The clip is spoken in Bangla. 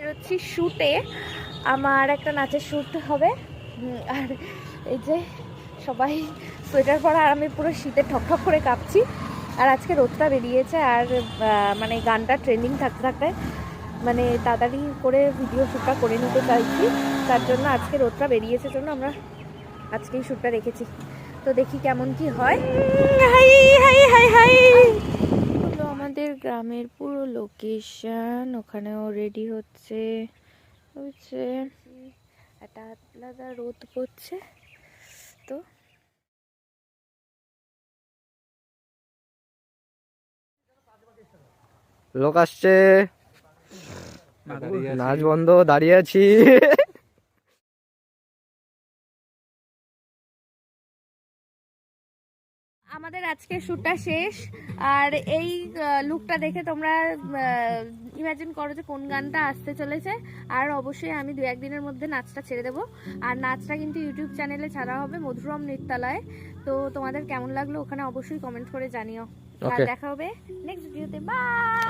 বেরোচ্ছি শ্যুটে, আমার একটা নাচের শ্যুট হবে। আর এই যে সবাই সোয়েটার পরা, আর আমি পুরো শীতে ঠকঠক করে কাঁপছি। আর আজকে রোদটা বেরিয়েছে, আর মানে গানটা ট্রেন্ডিং থাকতে থাকতে মানে তাড়াতাড়ি করে ভিডিও শ্যুটটা করে নিতে চাইছি। তার জন্য আজকে রোদটা বেরিয়েছে জন্য আমরা আজকেই শ্যুটটা রেখেছি। তো দেখি কেমন কি হয়। হাই হাই হাই হাই, হলো আমাদের গ্রামের পুরো লোকেশন, ওখানেও রেডি হচ্ছে। একটা আলাদা রোদ পড়ছে। তো লোক আসছে, নাচ বন্ধ, দাঁড়িয়ে আছি। আমাদের আজকে শ্যুটটা শেষ, আর এই লুকটা দেখে তোমরা ইমাজিন করো যে কোন গানটা আসতে চলেছে। আর অবশ্যই আমি 2-1 দিনের মধ্যে নাচটা ছেড়ে দেবো, আর নাচটা কিন্তু ইউটিউব চ্যানেলে ছাড়া হবে, মধুরম নৃত্যালয়ে। তো তোমাদের কেমন লাগলো ওখানে অবশ্যই কমেন্ট করে জানিও। আর দেখা হবে নেক্সট ভিডিওতে। বাই।